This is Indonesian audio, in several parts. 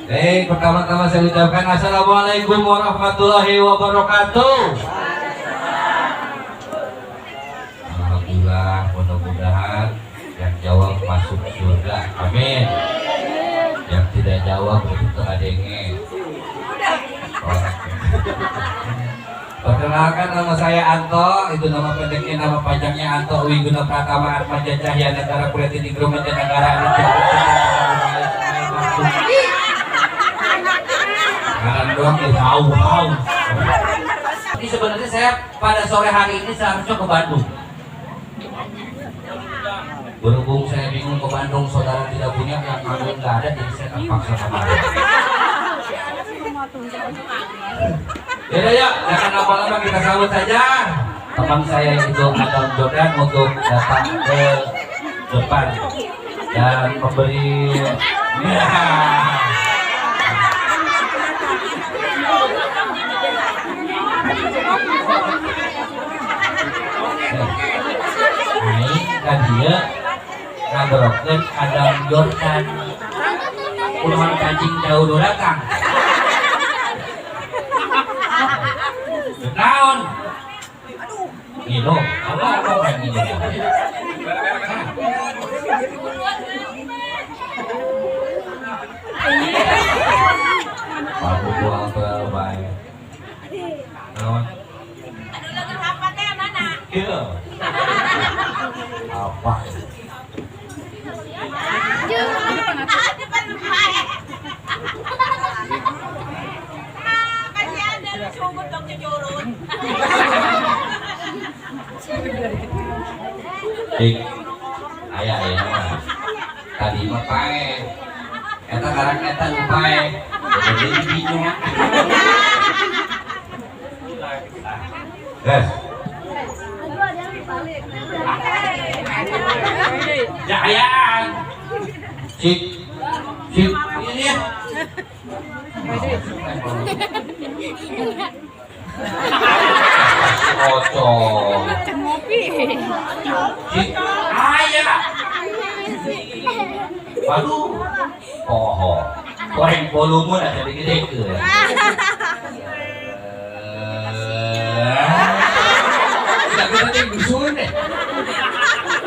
Pertama-tama saya ucapkan Assalamualaikum warahmatullahi wabarakatuh. Alhamdulillah, mudah-mudahan yang jawab masuk surga. Amin. Yang tidak jawab begitu adenge. Perkenalkan, nama saya Anto. Itu nama pendeknya, nama panjangnya Anto Wiguna Pratama Atmaja Cahya Negara Kuleti di Grup Negara Ini sebenarnya saya pada sore hari ini seharusnya ke Bandung. Berhubung saya bingung ke Bandung, saudara tidak punya, yang kami nggak ada, jadi saya terpaksa ke Bandung. Ya, jangan lama-lama, kita sambut saja teman saya itu Adam Jordan untuk datang ke depan dan memberi kan dia ngabrokkeun Adam Jordan puluhan kancing jauh datang. Naon? Gino, apa yang ini? Aku buang terbaik. Naon? Aduh, lagu apa teh mana? Iya. Apa? Ayah tadi mah pae eta karang eta nu pae jadi bingung guys jayaan sip ini ya kocok ayah waduh goreng volume ada gede ke tidak kita bisun deh.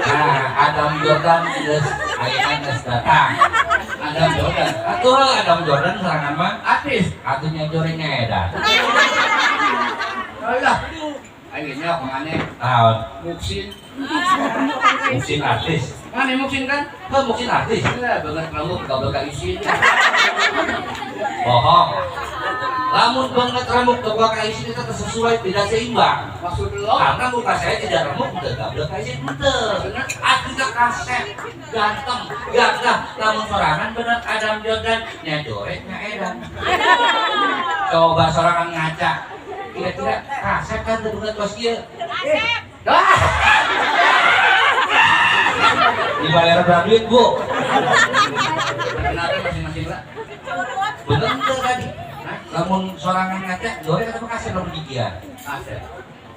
Nah, Adam Jordan geus datang. Adam Jordan Adam Jordan serangan mah artis atunya jorengnya edan. Alah akhirnya penganeh Muksin artis mana Muksin kan? Muksin artis ya banget rambut gak bakal isi bohong lamun banget rambut gak bakal isi itu sesuai tidak seimbang maksud lo? Karena muka saya tidak rambut gak bakal isi artinya kaset ganteng gagah lamun sorangan bener Adam Jordan nyadoreknya edan coba sorangan ngaca kira-kira kaset kan terbuka kos dia dibayar berapa duit bu? Kenapa masing-masing lah? Bener enggak tadi? Namun sorangan ngaca, jorek atau kaset dong dikian? Kaset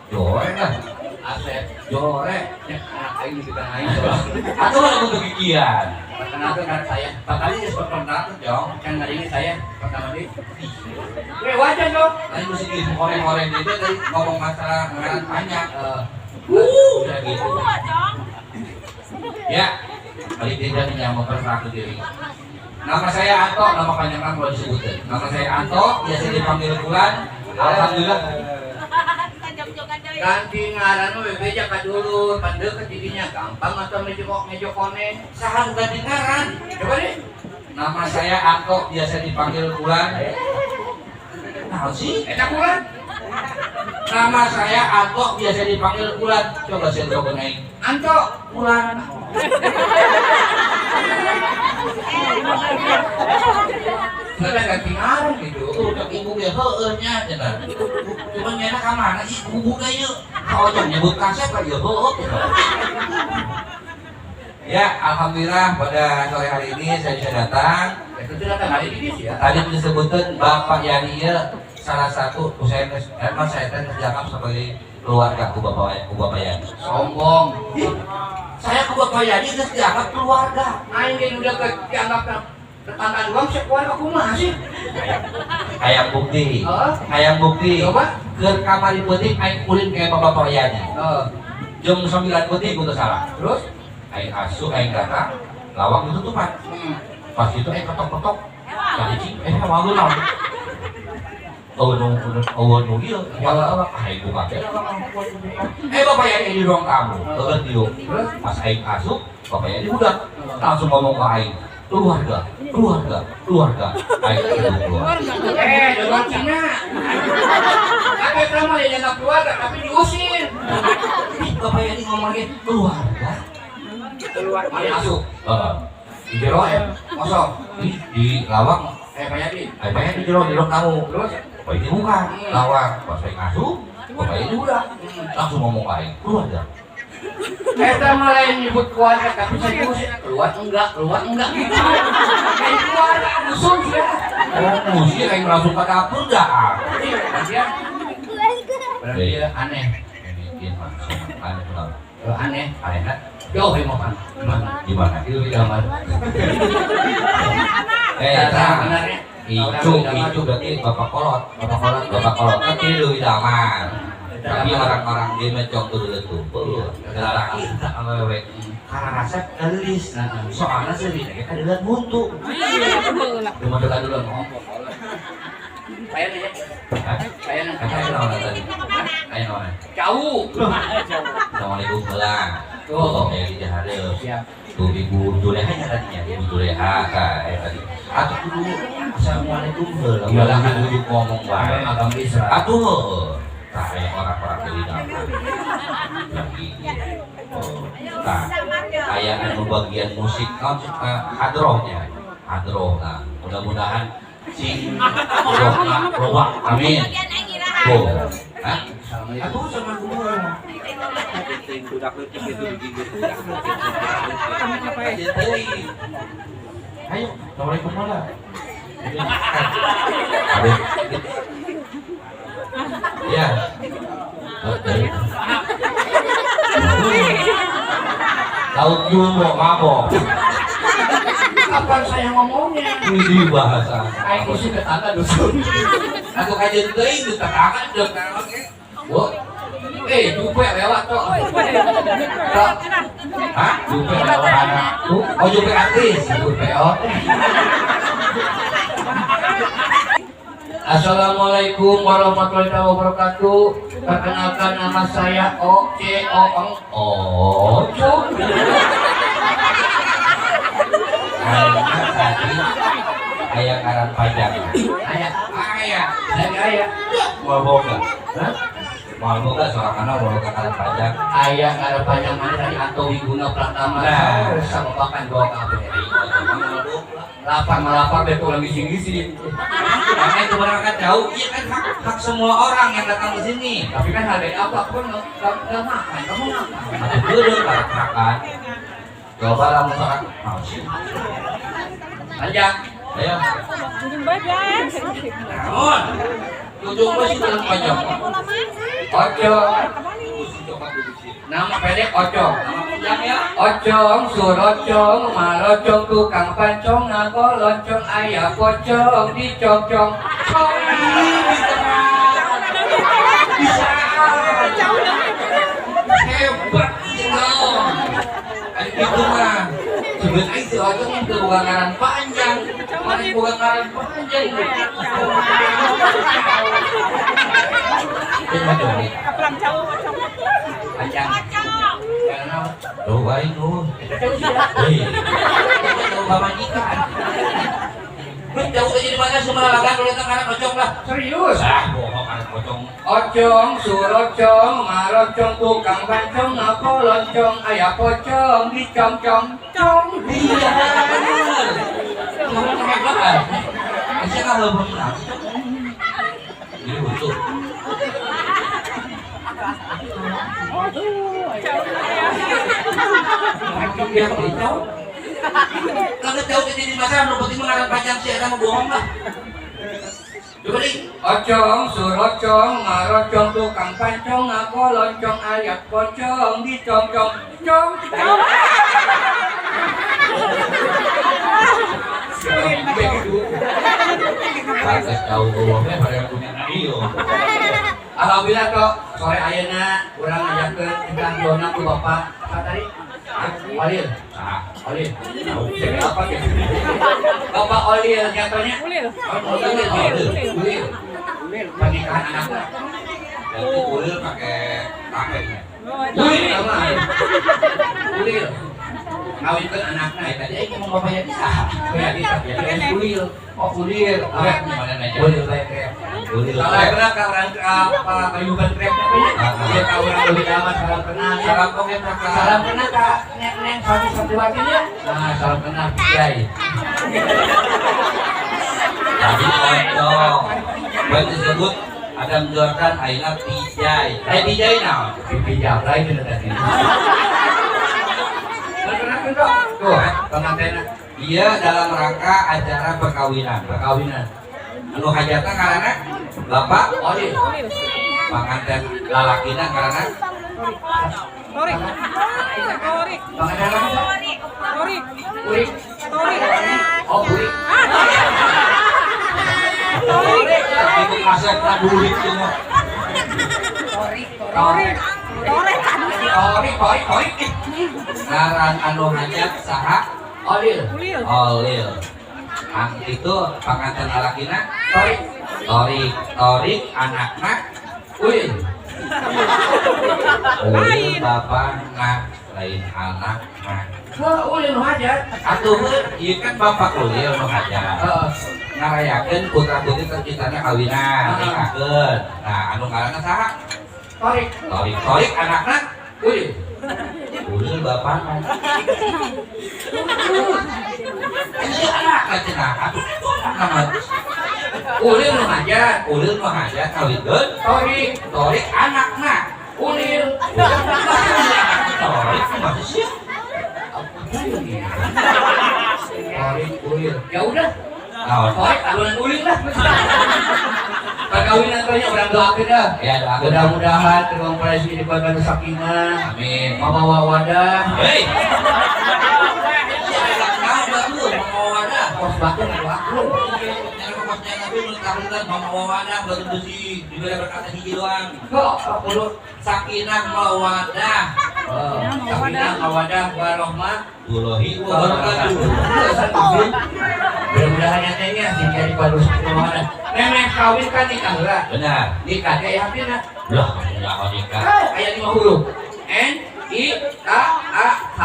jorek lah aset jorek anak ini kita naik atau lah untuk dikian perkenalkan kan saya pakali ya seperti perkenalkan dong kan hari ini saya pertama ini wajar dong tadi mesti di orang-orang itu tadi ngomong masalah mengenai banyak udah gitu ya kali tidak yang memperkenalkan diri nama saya Anto, nama panjangnya kalau disebutkan nama saya Anto, biasa dipanggil Bulan alhamdulillah ganti ngaran we beja ka dulu pandeu ke didinya gampang atau ngejokone saha ganti ngaran coba deh nama saya Anto biasa dipanggil Bulan nah sih eta Bulan nama saya Anto biasa dipanggil Bulan coba saya coba naik Anto Bulan Nggak ganti ngaran gitu, udah ibu ya heueunya cenah. Cuman nyana ka mana sih ibu kayeu? Kaojan nyebut kaset lagi heueuh. Ya, alhamdulillah pada sore hari ini saya bisa datang. Itu datang hari ini sih ya. Tadi disebutkan Bapak Yani salah satu saya terjakap sebagai keluarga ku Bapak Yani. Sombong. Saya ku Bapak Yani terjakap keluarga. Aing udah dianggap Tetangga doang sekuat aku masih. Hayang bukti. Heeh. Hayang bukti. Coba. Ke kamari peuting aing ulin kayak Bapak Toyani. Heeh. Jam 9 peuting kudu salah. Terus? Aing asuh aing datang, lawang ditutupan. Pas itu aing ketok-ketok. Tadi cing, mau naon? Nu ieu, wala aing buka teh. Bapak Yani di ruang tamu, teureun diuk. Pas aing asup, Bapak Yani budak. Langsung ngomong ke aing, keluarga. Aing keluar. Dengan Cina. Kakek sama dia anak keluarga tapi diusir. Bapak Yani ngomongin keluarga. Mari masuk. Di jero Kosong. di lawang. Pak Yadi. Bapak Yani di jero di ruang tamu. Terus? Bapak ini buka lawang. Pas aing asup, Bapak Yani budak. Langsung ngomong ke aing, keluarga. Kita mulai nyebut keluarga tapi saya diusir. Keluar enggak. Kayak keluarga musuh sudah. Musik aing langsung ke dapur dah. Berarti dia aneh. Bikin aneh benar. Aneh. Aneh kan? Jauh ya makan. Gimana? Itu di kamar. Benarnya. Itu berarti bapak kolot kan tidur di damar. Tapi orang-orang dia mencong tuh dulu laki tak awewe karena rasa gelis soalnya sering kita dilihat buntu cuma dekat dulu ngomong Saya nih. Saya nih. kakak kenal tadi ayo naon Jauh. assalamualaikum heula Tuh. kayak di hadeup Siap. tuh ibu Juleha nya tadinya ibu Juleha tadi atuh dulu assalamualaikum heula ulah kan ujuk ngomong bae Agama Islam. atuh kayak orang-orang dari dalam lagi kayak bagian musik hadrohnya nah mudah-mudahan sing rohna roba amin tuh aku sama gua ayo assalamualaikum malah ya tahu juga mabok Kapan saya ngomongnya? di bahasa Aku sih tetangga dusun. aku kajian teuing di tetangga jeung wah jupe lewat kok hah jupe lewat anak oh jupe artis jupe oh Assalamualaikum warahmatullahi wabarakatuh. Perkenalkan nama saya Oce Oong. oh Cuk. kayaknya tadi kayak karan pajak Ayah. ayah Saya ayah. mau boga hah mau boga soal karena mau boga karan pajak Ayah ada panjang mana dari Anto Wiguna Pratama. Nah. Sama pakan dua kabe. Lapar melapar betul lagi sini. karena itu berangkat jauh iya kan hak semua orang yang datang ke sini Tapi kan ada apa? Aku nggak makan. Kamu makan. ada dulu makan coba lah masyarakat mau sih Panjang. ayo naon ujung bos itu dalam pajak Ocong. Nama pendek Ocong. nama panjang ya Ocong, surocong, malocong, tukang pancong, ngagoloncong, ayah pocong, dicocong. hebat itu mah sebut aja si Ocong itu bukan ngaran panjang mana bukan ngaran panjang itu mah dong Panjang. Karena tuh baik tuh hei tahu bapak ikan jauh aja di mana semua lagan kalau kita ngaran Ocong lah serius. bohong ngaran Ocong Ocong, surocong, malocong, tukang pancong, ngagoloncong, ayah pocong, dicocong. Cong. iya bener kamu kehebat saya kalau belum menang ini butuh kalau jauh jadi di masa lu penting mengarang panjang sih ada mau bohong lah coba nih Ocong, surocong, malocong, tukang pancong, ngagoloncong, ayah pocong, dicocong. Cong. Bagus tahu gowongnya pada punya radio. Alhamdulillah kok sore ayeuna urang ngajakeun ingkang dona ku Bapak tadi. Olil. Nah, Olil. Jadi apa ya? Bapak Olil nyatanya. Olil. Pernikahan anaknya. itu kulit pakai pakainya. Ulil sama. Ulil. Ngawinkeun anakna eta tadi aing ngomong bapaknya bisa. Kayak kita jadi ulil. Oh ulil. Gimana nanya? Ulil bae krep. Ulil. Salah kenal ka urang apa kayuban krep teh. Dia ka urang lebih amat salam kenal. Salam oke kakak. Salam kenal ka neng satu-satu nya. Nah, salam kenal Kiai. Tadi dong. Baik disebut Adam Jordan Aina Pijay. Pijay now. Pijay lain itu tadi. Tuh, pengantinnya. Iya dalam rangka acara perkawinan. Perkawinan. Anu hajatna karena Bapak Olil. panganten lalakina karena Torik. Torik. Pengantin lagi. Torik. Urik. Torik. Oh, urik. Torik. itu kaset duit semua. Torik. Torik. Torik. Ngaran anu hajat saha Olil. Ulil. Olil. Itu panganten lalakina Torik. Torik anakna Ulil. Ulil bapakna lain anakna. Wah, ulil hajat. Atuh ieu kan bapak Ulil nu hajat. Ngarayakeun putra-putri tercintanya kawinan, nikahkeun. Nah, anu ngaranna saha? Torik. Torik anakna Ulil. Ulil bapakna. Ini anakna cenah. Atuh nama Ulil nu hajat. Ulil nu hajat kawinkeun. Torik anakna. Ulil. Torik masih siap. Torik, ulil. Ya udah. Naon? Torik, alunan ulil lah. Perkawinan tanya orang doakeun dah. Ya doakeun. Mudah-mudahan terkompresi di keluarga sakinah. Amin. Membawa wadah. Hei. Kos batu nggak aku. Kok perlu Sakinah mawadah. sakinah mawadah warahmah. Wallahi wabarakatuh. Mudah-mudahan nyatanya jadi balus mawadah. Memang kawin kan nikah lah. Benar. Nikah kayak hatinya. Loh, ya nikah. Kayak 5 huruf. N I K A H.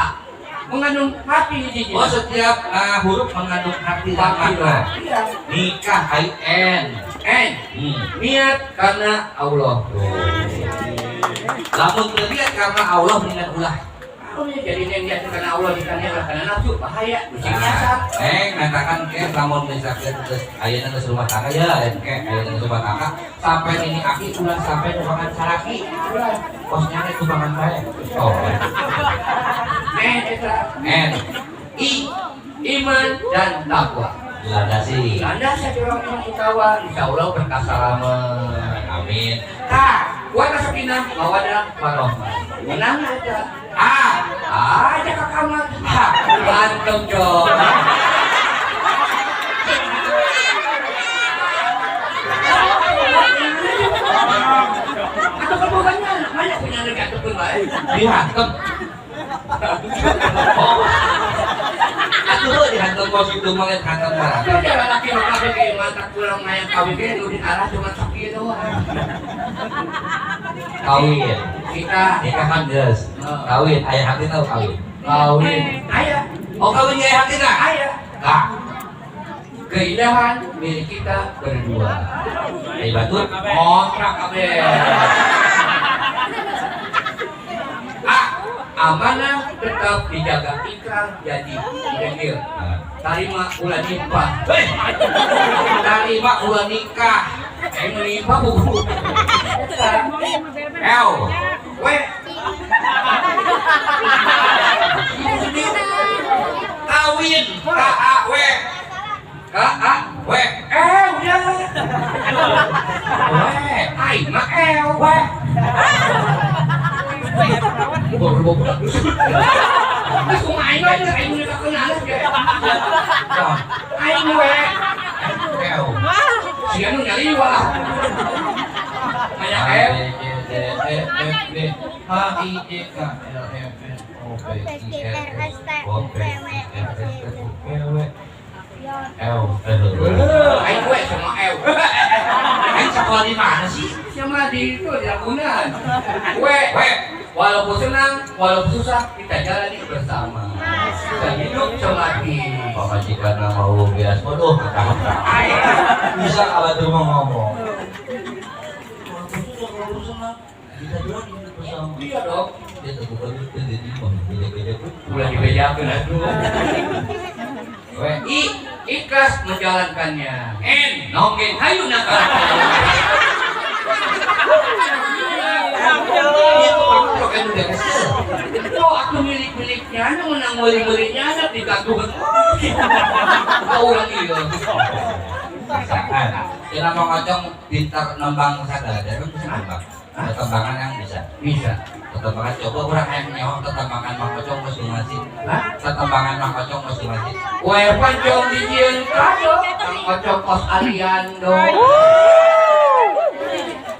Mengandung hati hiji. Oh, setiap huruf mengandung arti dan makna. Iya. Nikah IN. N. Niat karena Allah. Lamun terlihat karena Allah dengan ulah. Kalau jadi niat karena Allah ditanya karena nafsu bahaya. Biasanya Natakan ke lamun misalkan ayeuna geus rumah tangga ya, ayeuna geus rumah tangga sampai ini aki ulah sampai nubangan saraki. Kosnya teh tubangan bae. Oh. N I iman dan takwa. Landasi. Anda saya orang iman utawa, insya Allah berkah salamet. Amin. K warna sakinah mawadah warahmah. Menang aja. Aja ke kamar. Ganteng dong. Atau kebukannya banyak punya negara ataupun baik. Dihantam. Atuh dihantam bos itu mah hantam barang. Itu dia laki laki kayak mantap pulang ngayang kawin kayak lu di arah cuma sakit doang. Kawin. Kita Nikahan geus. Kawin, aya hati tahu kawin. kawin. Ayah, Oh kawin aya hati nah. ayah. Kak, Keindahan milik kita berdua. ai batur. Kontrak kabeh. Amanah tetap dijaga ikrar jadi degil. Tarima ulah nimpa. Hei. Tarima ulah nikah. Nimpa buku. Ew. We Kawin. KAW. KAW. We. Udah. We. Ai mah we. Langsung aing aja, aing udah kenalan ya. Aing we. Keo. Si anu nyaliwa. Banyak A, F. B, C, D, E, F, G, H, I, J, K, L, M, N, O, P, I, R, S, O, P, Q, R, S, T, U, V, W, L, Aing we sama L. Aing sekolah di mana sih? Sama di itu di Ragunan. We, walaupun senang, walaupun susah, kita jalani bersama. Kita hidup selagi. Pemajikan mau beres bodoh bisa kalau tuh mau ngomong. Kita jual hidup bersama. Iya dong. Dia terbuka itu jadi beda-beda pun. Udah dibejakan aduh. Ikhlas menjalankannya. N nongeng hayu nakal. Oh, aku milik-miliknya, anu menang milik-miliknya, anak digantungan. Kau orang iya. Misalkan kita mau ngocong pintar nembang sadar, dia kan bisa nembang. Ketembangan yang bisa. Bisa. Ketembangan coba orang yang nyawa ketembangan mang ngocong masing-masing. Ketembangan mang ngocong masing-masing. Weh pancong dijieun kado, kang kocok kos alian dong.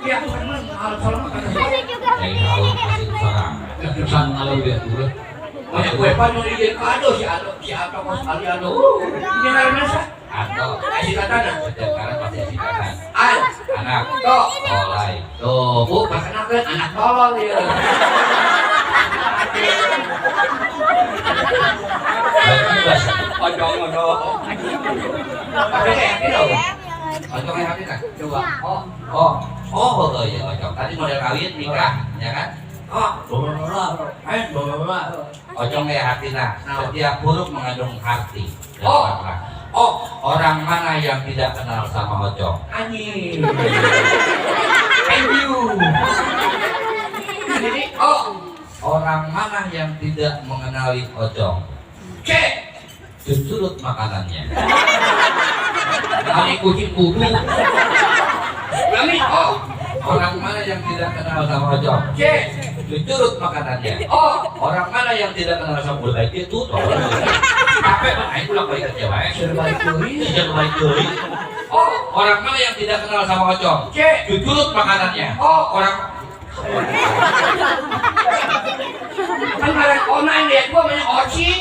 Ya, teman, hal sama kata saya. Jadi kalau masih seorang, kesan kalau dia dulu. Banyak kue pancong dijieun kado si Ato kos alian dong. Ini namanya sa? Atau Kasih katana. setiap kali pasti singkatan. Anak, Anak, tok. olay. Tuh, bu, makan anak tolol ya. Bagi bahasa. Odong. Tapi kayak gitu. Ocong yang hati kan? Coba. Ya ocong. Tadi model kawin nikah, ya kan? Ocong kayak hati nah. Setiap huruf mengandung arti. Orang mana yang tidak kenal sama ocong? Anjing. Thank you. Jadi, Orang mana yang tidak mengenali ocong? C. Surut makanannya. Kali kucing kudu. Kami, Orang mana yang tidak kenal sama ocong? C. Curut makanannya. Orang mana yang tidak kenal sama baik itu? Capek banget, pulang balik kerja baik. Serbaik curi. Sudah baik curi. Orang mana yang tidak kenal sama ocong? C. Curut makanannya. Orang Kan kalian online lihat gua banyak ocing.